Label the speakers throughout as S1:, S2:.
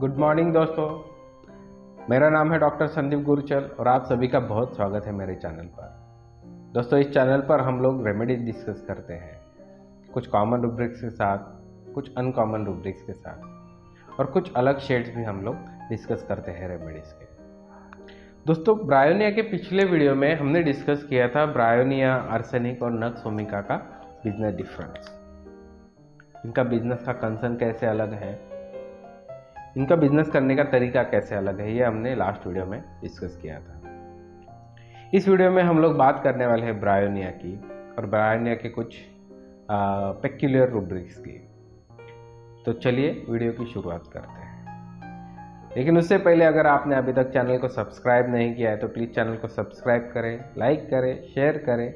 S1: Good morning दोस्तों, मेरा नाम है डॉक्टर संदीप गुरचल और आप सभी का बहुत स्वागत है मेरे चैनल पर। दोस्तों, इस चैनल पर हम लोग रेमेडीज डिस्कस करते हैं, कुछ कॉमन रूब्रिक्स के साथ, कुछ अनकॉमन रूब्रिक्स के साथ और कुछ अलग शेड्स भी हम लोग डिस्कस करते हैं रेमेडीज के। दोस्तों, ब्रायोनिया के पिछले वीडियो में हमने डिस्कस किया था ब्रायोनिया, आर्सेनिक और नक्स वोमिका का बिजनेस डिफरेंस। इनका बिजनेस का कंसर्न कैसे अलग है, इनका बिजनेस करने का तरीका कैसे अलग है, ये हमने लास्ट वीडियो में डिस्कस किया था। इस वीडियो में हम लोग बात करने वाले हैं ब्रायोनिया की और ब्रायोनिया के कुछ पेक्यूलियर रूब्रिक्स की। तो चलिए वीडियो की शुरुआत करते हैं। लेकिन उससे पहले अगर आपने अभी तक चैनल को सब्सक्राइब नहीं किया है तो प्लीज़ चैनल को सब्सक्राइब करें, लाइक करें, शेयर करें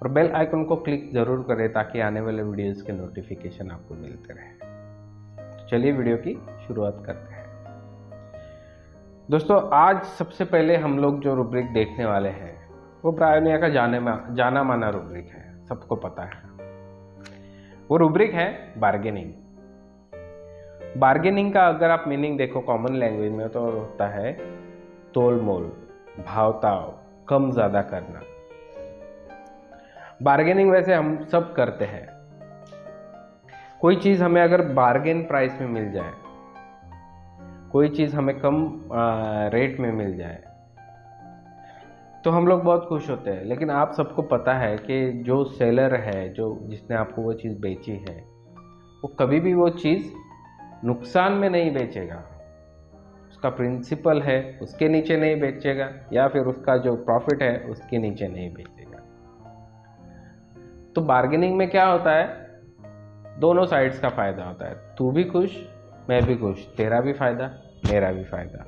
S1: और बेल आइकन को क्लिक ज़रूर करें ताकि आने वाले वीडियोज़ के नोटिफिकेशन आपको मिलते रहें। चलिए वीडियो की शुरुआत करते हैं। दोस्तों, आज सबसे पहले हम लोग जो रूब्रिक देखने वाले हैं वो ब्रायोनिया का जाना माना रूब्रिक है, सबको पता है। वो रूब्रिक है बार्गेनिंग। बार्गेनिंग का अगर आप मीनिंग देखो कॉमन लैंग्वेज में तो होता है तोल मोल, भावताव, कम ज़्यादा करना। बार्गेनिंग वैसे हम सब करते हैं। कोई चीज़ हमें अगर बार्गेन प्राइस में मिल जाए, कोई चीज़ हमें कम रेट में मिल जाए तो हम लोग बहुत खुश होते हैं। लेकिन आप सबको पता है कि जो सेलर है, जो जिसने आपको वो चीज़ बेची है, वो कभी भी वो चीज़ नुकसान में नहीं बेचेगा। उसका प्रिंसिपल है उसके नीचे नहीं बेचेगा या फिर उसका जो प्रॉफिट है उसके नीचे नहीं बेचेगा। तो बार्गेनिंग में क्या होता है, दोनों साइड्स का फायदा होता है। तू भी खुश, मैं भी खुश, तेरा भी फायदा, मेरा भी फायदा।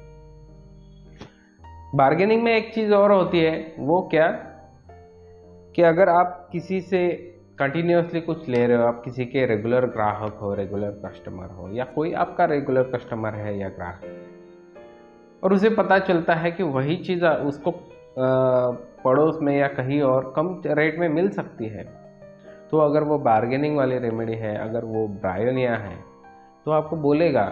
S1: बार्गेनिंग में एक चीज़ और होती है, वो क्या कि अगर आप किसी से कंटिन्यूसली कुछ ले रहे हो, आप किसी के रेगुलर ग्राहक हो, रेगुलर कस्टमर हो या कोई आपका रेगुलर कस्टमर है या ग्राहक, और उसे पता चलता है कि वही चीज़ उसको पड़ोस में या कहीं और कम रेट में मिल सकती है, तो अगर वो बार्गेनिंग वाली रेमेडी है, अगर वो ब्रायोनिया है, तो आपको बोलेगा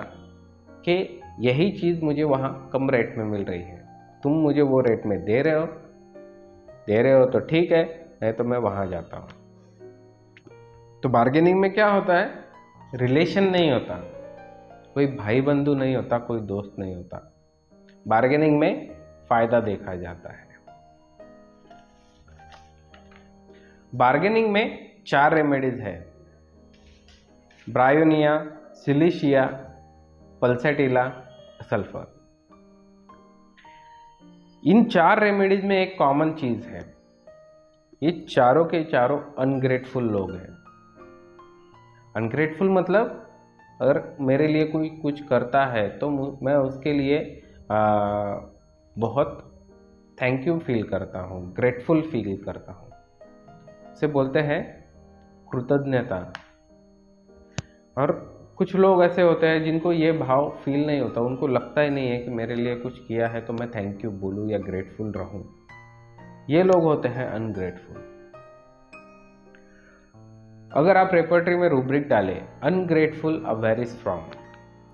S1: कि यही चीज़ मुझे वहाँ कम रेट में मिल रही है, तुम मुझे वो रेट में दे रहे हो तो ठीक है, नहीं तो मैं वहाँ जाता हूँ। तो बार्गेनिंग में क्या होता है, रिलेशन नहीं होता, कोई भाई बंधु नहीं होता, कोई दोस्त नहीं होता। बार्गेनिंग में फ़ायदा देखा जाता है। बार्गेनिंग में 4 रेमेडीज है, ब्रायोनिया, सिलिशिया, पल्सेटिला, सल्फर। इन 4 रेमेडीज में एक कॉमन चीज़ है, ये चारों के चारों अनग्रेटफुल लोग हैं। अनग्रेटफुल मतलब अगर मेरे लिए कोई कुछ करता है तो मैं उसके लिए बहुत थैंक यू फील करता हूँ, ग्रेटफुल फील करता हूँ। इसे बोलते हैं कृतज्ञता। और कुछ लोग ऐसे होते हैं जिनको ये भाव फील नहीं होता, उनको लगता ही नहीं है कि मेरे लिए कुछ किया है तो मैं थैंक यू बोलूँ या ग्रेटफुल रहूँ। ये लोग होते हैं अनग्रेटफुल। अगर आप रेपर्टरी में रूब्रिक डालें अनग्रेटफुल अवेरिस फ्रॉम,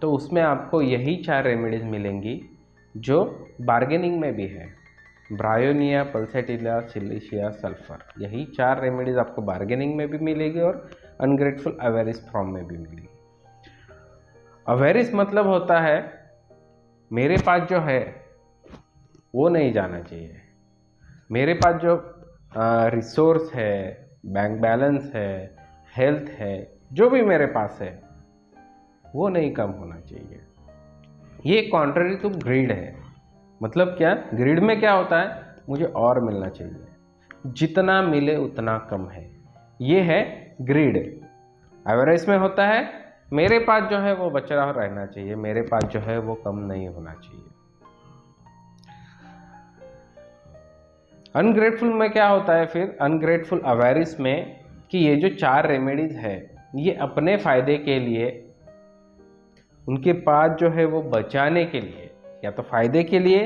S1: तो उसमें आपको यही 4 रेमेडीज मिलेंगी जो बार्गेनिंग में भी है, ब्रायोनिया, पल्सेटिला, सिलिशिया, सल्फर। यही 4 रेमेडीज आपको बार्गेनिंग में भी मिलेगी और अनग्रेटफुल अवेरिस फ्रॉम में भी मिलेगी। अवेरिस मतलब होता है मेरे पास जो है वो नहीं जाना चाहिए, मेरे पास जो रिसोर्स है, बैंक बैलेंस है, हेल्थ है, जो भी मेरे पास है वो नहीं कम होना चाहिए। ये कॉन्ट्ररी टू ग्रीड है। मतलब क्या, ग्रीड में क्या होता है, मुझे और मिलना चाहिए, जितना मिले उतना कम है, ये है ग्रीड। एवरेज में होता है मेरे पास जो है वो बचा रहना चाहिए, मेरे पास जो है वो कम नहीं होना चाहिए। अनग्रेटफुल में क्या होता है फिर, अनग्रेटफुल अवेरिस में कि ये जो 4 रेमेडीज है ये अपने फायदे के लिए, उनके पास जो है वो बचाने के लिए, या तो फायदे के लिए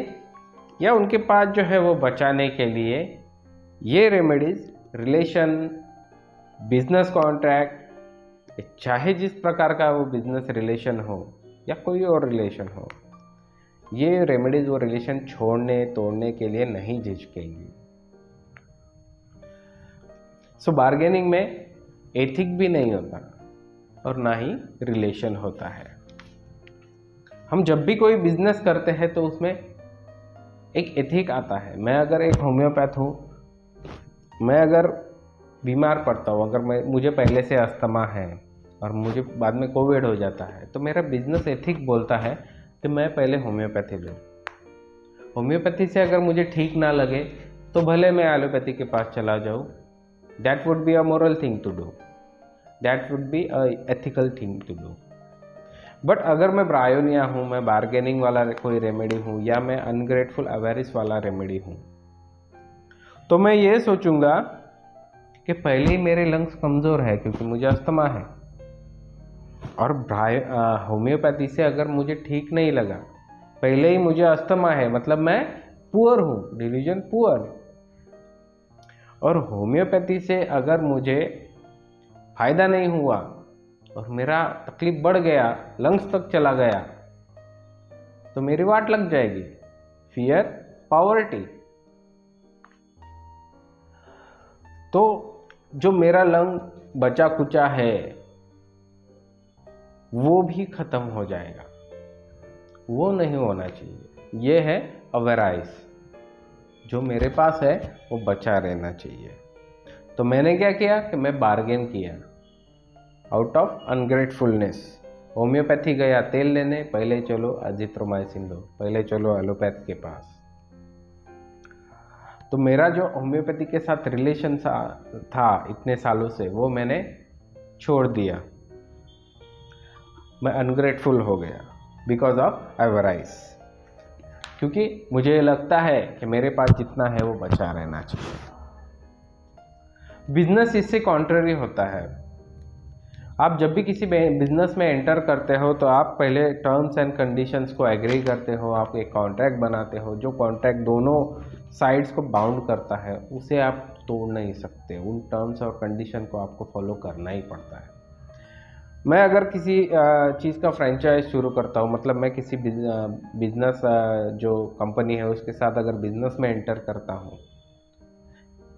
S1: या उनके पास जो है वो बचाने के लिए, ये रेमेडीज रिलेशन, बिजनेस कॉन्ट्रैक्ट, चाहे जिस प्रकार का वो बिजनेस रिलेशन हो, या कोई और रिलेशन हो, ये रेमेडीज वो रिलेशन छोड़ने तोड़ने के लिए नहीं झिझकेंगी। सो बार्गेनिंग में एथिक भी नहीं होता और ना ही रिलेशन होता है। हम जब भी कोई बिजनेस करते हैं तो उसमें एक एथिक आता है। मैं अगर एक होम्योपैथ हूँ, मैं अगर बीमार पड़ता हूँ, अगर मुझे पहले से अस्थमा है और मुझे बाद में कोविड हो जाता है, तो मेरा बिजनेस एथिक बोलता है कि मैं पहले होम्योपैथी लूँ। होम्योपैथी से अगर मुझे ठीक ना लगे तो भले मैं एलोपैथी के पास चला जाऊँ। That would be a moral thing to do, that would be a ethical thing to do. But अगर मैं ब्रायोनिया हूँ, मैं बार्गेनिंग वाला कोई रेमेडी हूँ, या मैं अनग्रेटफुल अवेरिस वाला रेमेडी हूँ, तो मैं ये सोचूंगा कि पहले ही मेरे लंग्स कमज़ोर है क्योंकि मुझे अस्थमा है, और होम्योपैथी से अगर मुझे ठीक नहीं लगा, पहले ही मुझे अस्थमा है, मतलब मैं पुअर हूँ, रिलीजन पुअर। और होम्योपैथी से अगर मुझे फायदा नहीं हुआ और मेरा तकलीफ बढ़ गया, लंग्स तक चला गया, तो मेरी वाट लग जाएगी। Fear poverty. तो जो मेरा लंग बचा कुचा है वो भी खत्म हो जाएगा, वो नहीं होना चाहिए। ये है अवेराइस, जो मेरे पास है वो बचा रहना चाहिए। तो मैंने क्या किया कि मैं बार्गेन किया आउट ऑफ अनग्रेटफुलनेस। होम्योपैथी गया तेल लेने, पहले चलो अजिथ्रोमाइसिन लो, पहले चलो एलोपैथ के पास। तो मेरा जो होम्योपैथी के साथ रिलेशन था इतने सालों से, वो मैंने छोड़ दिया। मैं अनग्रेटफुल हो गया बिकॉज ऑफ एवराइस, क्योंकि मुझे लगता है कि मेरे पास जितना है वो बचा रहना चाहिए। बिजनेस इससे कॉन्ट्ररी होता है। आप जब भी किसी बिजनेस में एंटर करते हो तो आप पहले टर्म्स एंड कंडीशंस को एग्री करते हो, आप एक कॉन्ट्रैक्ट बनाते हो। जो कॉन्ट्रैक्ट दोनों साइड्स को बाउंड करता है उसे आप तोड़ नहीं सकते, उन टर्म्स और कंडीशन को आपको फॉलो करना ही पड़ता है। मैं अगर किसी चीज़ का फ्रेंचाइज शुरू करता हूँ, मतलब मैं किसी बिजनेस जो कंपनी है उसके साथ अगर बिजनेस में एंटर करता हूँ,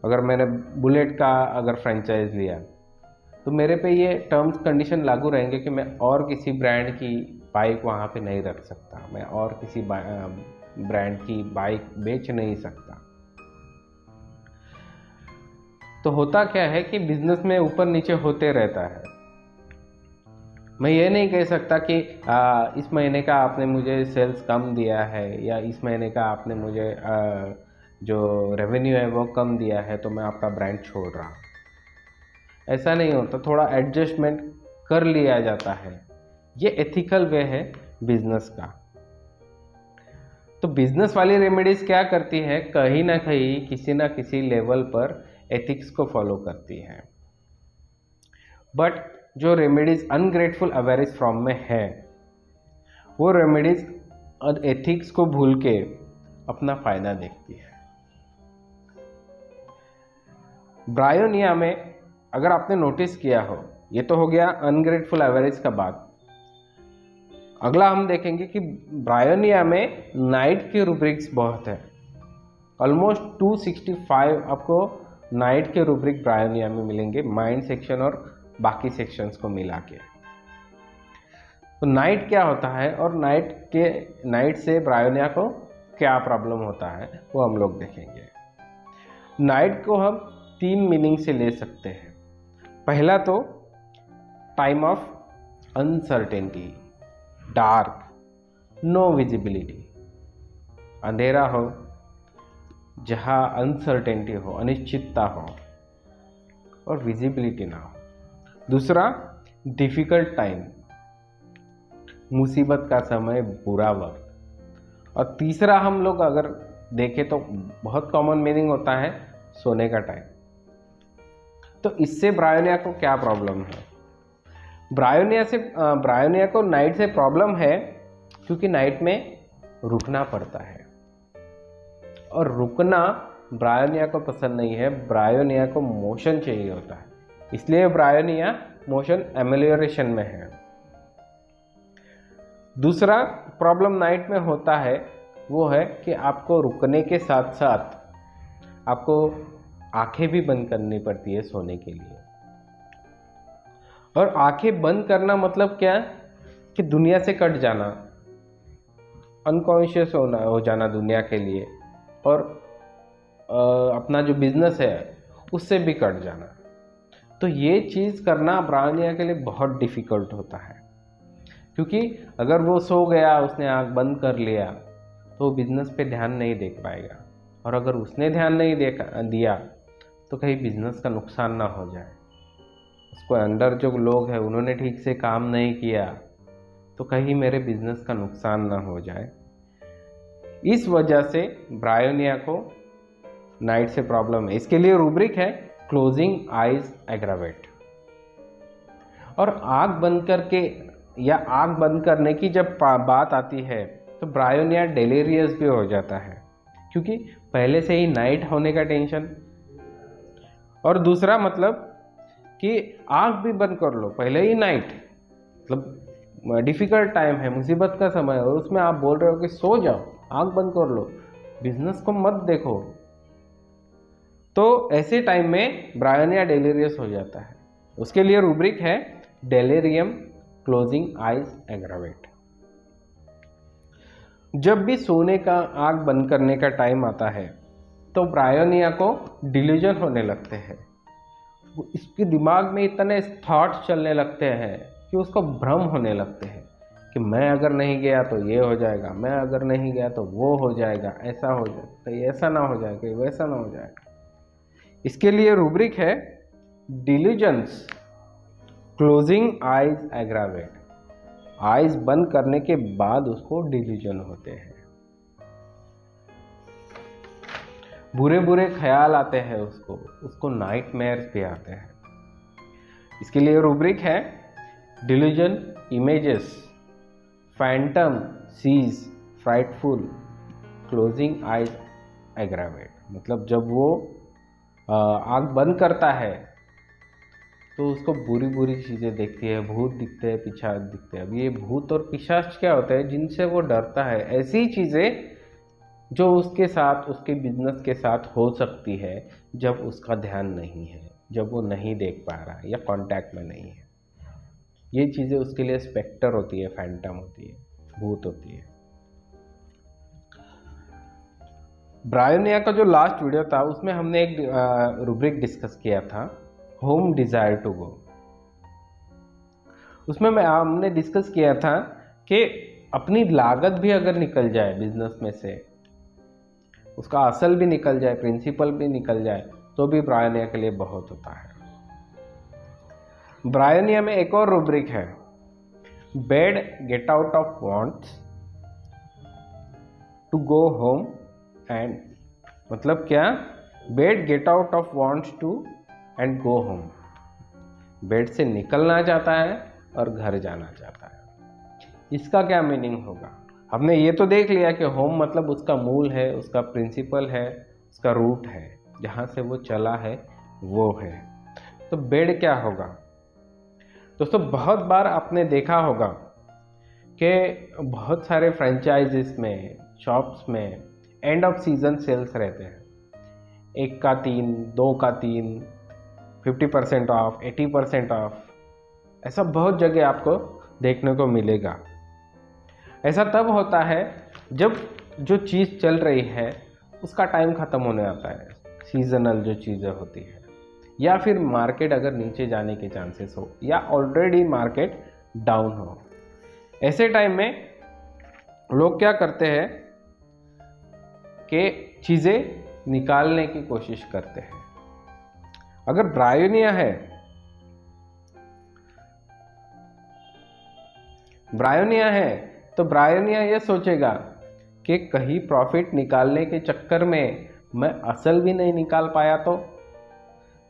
S1: अगर मैंने बुलेट का अगर फ्रेंचाइज लिया, तो मेरे पे ये टर्म्स कंडीशन लागू रहेंगे कि मैं और किसी ब्रांड की बाइक वहाँ पे नहीं रख सकता, मैं और किसी ब्रांड की बाइक बेच नहीं सकता। तो होता क्या है कि बिजनेस में ऊपर नीचे होते रहता है। मैं ये नहीं कह सकता कि इस महीने का आपने मुझे सेल्स कम दिया है, या इस महीने का आपने मुझे जो रेवेन्यू है वो कम दिया है, तो मैं आपका ब्रांड छोड़ रहा हूँ। ऐसा नहीं होता, थोड़ा एडजस्टमेंट कर लिया जाता है। ये एथिकल वे है बिजनेस का। तो बिजनेस वाली रेमेडीज क्या करती है, कहीं ना कहीं किसी ना किसी लेवल पर एथिक्स को फॉलो करती है। बट जो रेमेडीज अनग्रेटफुल अवेरिस फॉर्म में है, वो रेमेडीज एथिक्स को भूल के अपना फायदा देखती है। ब्रायोनिया में अगर आपने नोटिस किया हो, ये तो हो गया अनग्रेटफुल एवरेज का बात। अगला हम देखेंगे कि ब्रायोनिया में नाइट के रूब्रिक्स बहुत है। ऑलमोस्ट 265 आपको नाइट के रूब्रिक ब्रायोनिया में मिलेंगे, माइंड सेक्शन और बाकी सेक्शंस को मिला के। तो नाइट क्या होता है और नाइट से ब्रायोनिया को क्या प्रॉब्लम होता है वो हम लोग देखेंगे। नाइट को हम 3 मीनिंग से ले सकते हैं। पहला तो time of uncertainty, dark, no visibility, अंधेरा हो जहाँ अनसर्टेनिटी हो, अनिश्चितता हो और विजिबिलिटी ना हो। दूसरा डिफिकल्ट टाइम, मुसीबत का समय, बुरा वक्त। और तीसरा हम लोग अगर देखें तो बहुत कॉमन मीनिंग होता है सोने का टाइम। तो इससे ब्रायोनिया को क्या प्रॉब्लम है? ब्रायोनिया को नाइट से प्रॉब्लम है क्योंकि नाइट में रुकना पड़ता है, और रुकना ब्रायोनिया को पसंद नहीं है। ब्रायोनिया को मोशन चाहिए होता है, इसलिए ब्रायोनिया मोशन एमेलियोरेशन में है। दूसरा प्रॉब्लम नाइट में होता है वो है कि आपको रुकने के साथ साथ आपको आंखें भी बंद करनी पड़ती है सोने के लिए। और आंखें बंद करना मतलब क्या कि दुनिया से कट जाना, अनकॉन्शियस हो जाना दुनिया के लिए, और अपना जो बिजनेस है उससे भी कट जाना। तो ये चीज़ करना ब्रायोनिया के लिए बहुत डिफ़िकल्ट होता है, क्योंकि अगर वो सो गया, उसने आँख बंद कर लिया, तो बिजनेस पे ध्यान नहीं दे पाएगा, और अगर उसने ध्यान नहीं दिया तो कहीं बिजनेस का नुकसान ना हो जाए, उसको अंदर जो लोग हैं उन्होंने ठीक से काम नहीं किया तो कहीं मेरे बिजनेस का नुकसान ना हो जाए। इस वजह से ब्रायोनिया को नाइट से प्रॉब्लम है। इसके लिए रूब्रिक है क्लोजिंग आइज एग्रावेट। और आँख बंद करके या आँख बंद करने की जब बात आती है तो ब्रायोनिया डेलीरियस भी हो जाता है, क्योंकि पहले से ही नाइट होने का टेंशन, और दूसरा मतलब कि आँख भी बंद कर लो, पहले ही नाइट, मतलब डिफ़िकल्ट टाइम है, मुसीबत का समय है, और उसमें आप बोल रहे हो कि सो जाओ, आँख बंद कर लो, बिजनेस को मत देखो, तो ऐसे टाइम में ब्रायोनिया डेलीरियस हो जाता है। उसके लिए रूब्रिक है डेलेरियम क्लोजिंग आइज एग्रावेट। जब भी सोने का आँख बंद करने का टाइम आता है तो ब्रायोनिया को डिल्यूजन होने लगते हैं। इसके दिमाग में इतने थॉट्स चलने लगते हैं कि उसको भ्रम होने लगते हैं कि मैं अगर नहीं गया तो ये हो जाएगा, मैं अगर नहीं गया तो वो हो जाएगा, ऐसा हो जाएगा, कहीं ऐसा ना हो जाए, कहीं वैसा ना हो जाएगा। इसके लिए रूब्रिक है delusions closing eyes aggravate. Eyes बंद करने के बाद उसको डिल्यूजन होते हैं, बुरे बुरे ख्याल आते हैं, उसको नाइटमेयर्स भी आते हैं। इसके लिए रूब्रिक है delusion images phantom sees frightful closing eyes aggravate. मतलब जब वो आँख बंद करता है तो उसको बुरी बुरी चीज़ें दिखती है, भूत दिखते हैं, पिशाच दिखते हैं। अब ये भूत और पिशाच क्या होता है जिनसे वो डरता है? ऐसी चीज़ें जो उसके साथ, उसके बिजनेस के साथ हो सकती है जब उसका ध्यान नहीं है, जब वो नहीं देख पा रहा है या कांटेक्ट में नहीं है। ये चीज़ें उसके लिए स्पेक्टर होती है, फैंटम होती है, भूत होती है। ब्रायोनिया का जो लास्ट वीडियो था उसमें हमने एक रूब्रिक डिस्कस किया था, होम डिज़ायर टू गो। उसमें हमने डिस्कस किया था कि अपनी लागत भी अगर निकल जाए बिजनेस में से, उसका असल भी निकल जाए, प्रिंसिपल भी निकल जाए, तो भी ब्रायोनिया के लिए बहुत होता है। ब्रायोनिया में एक और रूब्रिक है, bed get out of wants to go home and. मतलब क्या? Bed get out of wants to and go home. Bed से निकलना चाहता है और घर जाना चाहता है। इसका क्या मीनिंग होगा? हमने ये तो देख लिया कि होम मतलब उसका मूल है, उसका प्रिंसिपल है, उसका रूट है, जहाँ से वो चला है वो है। तो बेड क्या होगा? दोस्तों बहुत बार आपने देखा होगा कि बहुत सारे फ्रेंचाइजीज में, शॉप्स में एंड ऑफ सीजन सेल्स रहते हैं। 1 का 3, 2 का 3, 50% ऑफ, 80% ऑफ, ऐसा बहुत जगह आपको देखने को मिलेगा। ऐसा तब होता है जब जो चीज़ चल रही है उसका टाइम ख़त्म होने आता है, सीजनल जो चीज़ें होती है, या फिर मार्केट अगर नीचे जाने के चांसेस हो, या ऑलरेडी मार्केट डाउन हो। ऐसे टाइम में लोग क्या करते हैं कि चीज़ें निकालने की कोशिश करते हैं। अगर ब्रायोनिया है, तो ब्रायोनिया ये सोचेगा कि कहीं प्रॉफिट निकालने के चक्कर में मैं असल भी नहीं निकाल पाया तो,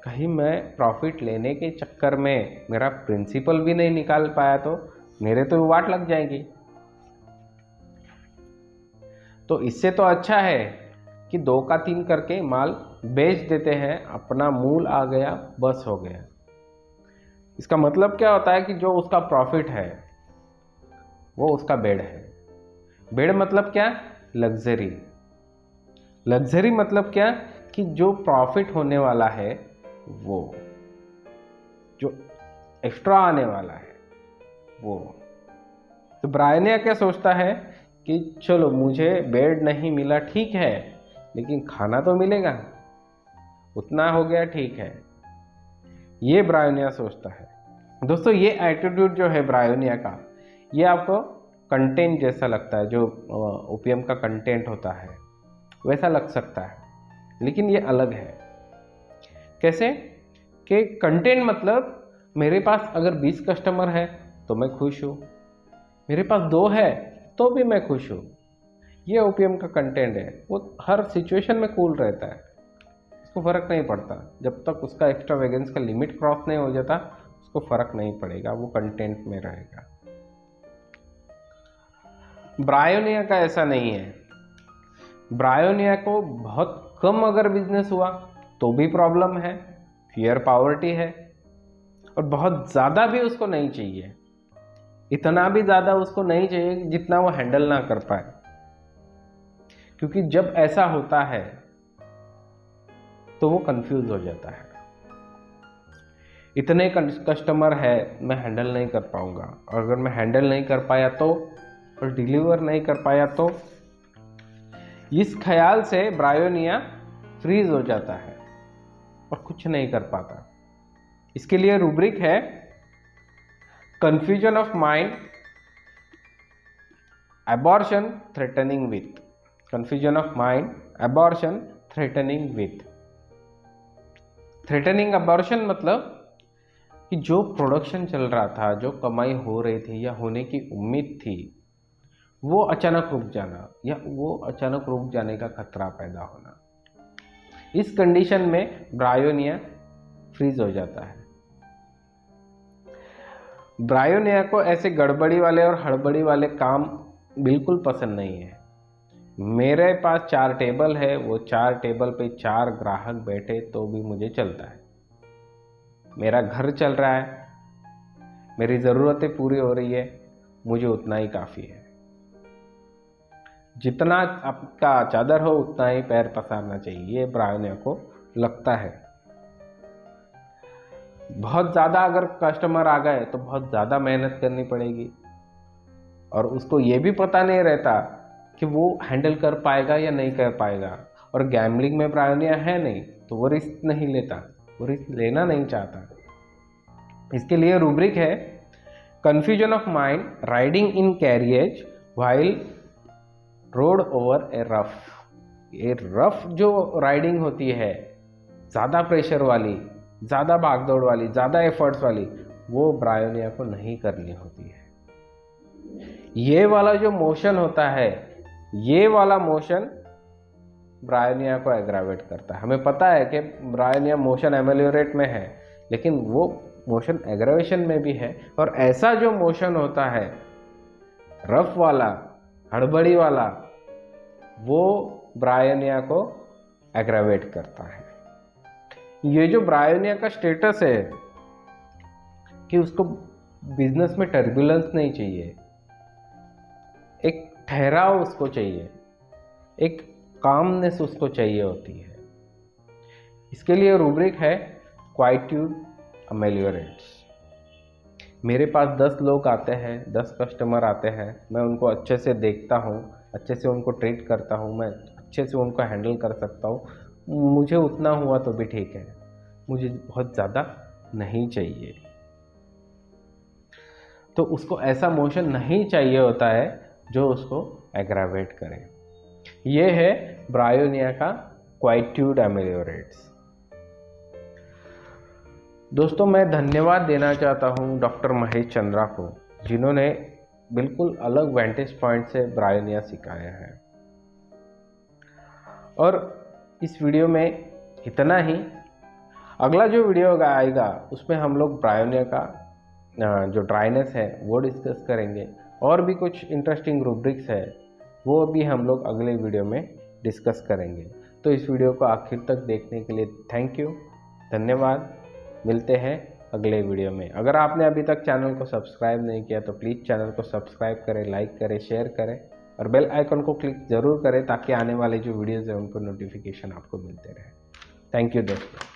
S1: कहीं मैं प्रॉफिट लेने के चक्कर में मेरा प्रिंसिपल भी नहीं निकाल पाया तो मेरे तो वाट लग जाएगी। तो इससे तो अच्छा है कि 2 का 3 करके माल बेच देते हैं, अपना मूल आ गया, बस हो गया। इसका मतलब क्या होता है कि जो उसका प्रॉफिट है वो उसका बेड है। बेड मतलब क्या? लग्जरी। लग्जरी मतलब क्या? कि जो प्रॉफिट होने वाला है, वो जो एक्स्ट्रा आने वाला है वो। तो ब्रायनिया क्या सोचता है कि चलो मुझे बेड नहीं मिला ठीक है, लेकिन खाना तो मिलेगा, उतना हो गया ठीक है। ये ब्रायनिया सोचता है। दोस्तों ये एटीट्यूड जो है ब्रायनिया का, ये आपको कंटेंट जैसा लगता है, जो ओपीएम का कंटेंट होता है वैसा लग सकता है, लेकिन ये अलग है। कैसे? कि कंटेंट मतलब मेरे पास अगर 20 कस्टमर है तो मैं खुश हूँ, मेरे पास 2 है तो भी मैं खुश हूँ। ये ओपीएम का कंटेंट है। वो हर सिचुएशन में कूल रहता है, उसको फर्क नहीं पड़ता। जब तक उसका एक्स्ट्रावेगेंस का लिमिट क्रॉस नहीं हो जाता उसको फर्क नहीं पड़ेगा, वो कंटेंट में रहेगा। ब्रायोनिया का ऐसा नहीं है। ब्रायोनिया को बहुत कम अगर बिजनेस हुआ तो भी प्रॉब्लम है, फियर पॉवर्टी है, और बहुत ज़्यादा भी उसको नहीं चाहिए। इतना भी ज़्यादा उसको नहीं चाहिए जितना वो हैंडल ना कर पाए, क्योंकि जब ऐसा होता है तो वो कंफ्यूज हो जाता है। इतने कस्टमर है, मैं हैंडल नहीं कर पाऊंगा, और अगर मैं हैंडल नहीं कर पाया तो, और डिलीवर नहीं कर पाया तो, इस ख्याल से ब्रायोनिया फ्रीज हो जाता है और कुछ नहीं कर पाता। इसके लिए रूब्रिक है confusion of mind, abortion threatening with. Confusion of mind, abortion threatening with. Threatening abortion मतलब कि जो प्रोडक्शन चल रहा था, जो कमाई हो रही थी या होने की उम्मीद थी, वो अचानक रुक जाना, या वो अचानक रुक जाने का खतरा पैदा होना। इस कंडीशन में ब्रायोनिया फ्रीज हो जाता है। ब्रायोनिया को ऐसे गड़बड़ी वाले और हड़बड़ी वाले काम बिल्कुल पसंद नहीं है। मेरे पास 4 टेबल है, वो 4 टेबल पे 4 ग्राहक बैठे तो भी मुझे चलता है। मेरा घर चल रहा है, मेरी ज़रूरतें पूरी हो रही है, मुझे उतना ही काफ़ी है। जितना आपका चादर हो उतना ही पैर पसारना चाहिए, ये ब्रायोनिया को लगता है। बहुत ज़्यादा अगर कस्टमर आ गए तो बहुत ज़्यादा मेहनत करनी पड़ेगी, और उसको ये भी पता नहीं रहता कि वो हैंडल कर पाएगा या नहीं कर पाएगा। और गैम्बलिंग में ब्रायोनिया है नहीं, तो वो रिस्क नहीं लेता, वो रिस्क लेना नहीं चाहता। इसके लिए रूब्रिक है confusion of mind, riding in carriage while road over A rough. ये रफ जो राइडिंग होती है, ज़्यादा प्रेशर वाली, ज़्यादा भागदौड़ वाली, ज़्यादा एफर्ट्स वाली, वो ब्रायोनिया को नहीं करनी होती है। ये वाला जो मोशन होता है, ये वाला मोशन ब्रायोनिया को एग्रावेट करता है। हमें पता है कि ब्रायोनिया मोशन एमेलियोरेट में है, लेकिन वो मोशन एग्रावेशन में भी है। और ऐसा जो मोशन होता है रफ वाला, हड़बड़ी वाला, वो ब्रायोनिया को एग्रावेट करता है। ये जो ब्रायोनिया का स्टेटस है कि उसको बिजनेस में टर्बुलेंस नहीं चाहिए, एक ठहराव उसको चाहिए, एक कामनेस उसको चाहिए होती है। इसके लिए रूब्रिक है क्वाइट्यूड अमेलियोरेट्स। मेरे पास 10 लोग आते हैं, 10 कस्टमर आते हैं, मैं उनको अच्छे से देखता हूँ, अच्छे से उनको ट्रीट करता हूँ, मैं अच्छे से उनको हैंडल कर सकता हूँ, मुझे उतना हुआ तो भी ठीक है, मुझे बहुत ज़्यादा नहीं चाहिए। तो उसको ऐसा मोशन नहीं चाहिए होता है जो उसको एग्रावेट करे। ये है ब्रायोनिया का क्वाइट्यूड अमेलियोरेट्स। दोस्तों मैं धन्यवाद देना चाहता हूँ डॉक्टर महेश चंद्रा को, जिन्होंने बिल्कुल अलग वेंटेज पॉइंट से ब्रायोनिया सिखाया है। और इस वीडियो में इतना ही। अगला जो वीडियो आएगा उसमें हम लोग ब्रायोनिया का जो ड्राइनेस है वो डिस्कस करेंगे, और भी कुछ इंटरेस्टिंग रूब्रिक्स है वो भी हम लोग अगले वीडियो में डिस्कस करेंगे। तो इस वीडियो को आखिर तक देखने के लिए थैंक यू, धन्यवाद। मिलते हैं अगले वीडियो में। अगर आपने अभी तक चैनल को सब्सक्राइब नहीं किया तो प्लीज़ चैनल को सब्सक्राइब करें, लाइक करें, शेयर करें और बेल आइकन को क्लिक ज़रूर करें ताकि आने वाले जो वीडियोज़ हैं उनको नोटिफिकेशन आपको मिलते रहे। थैंक यू दोस्तों।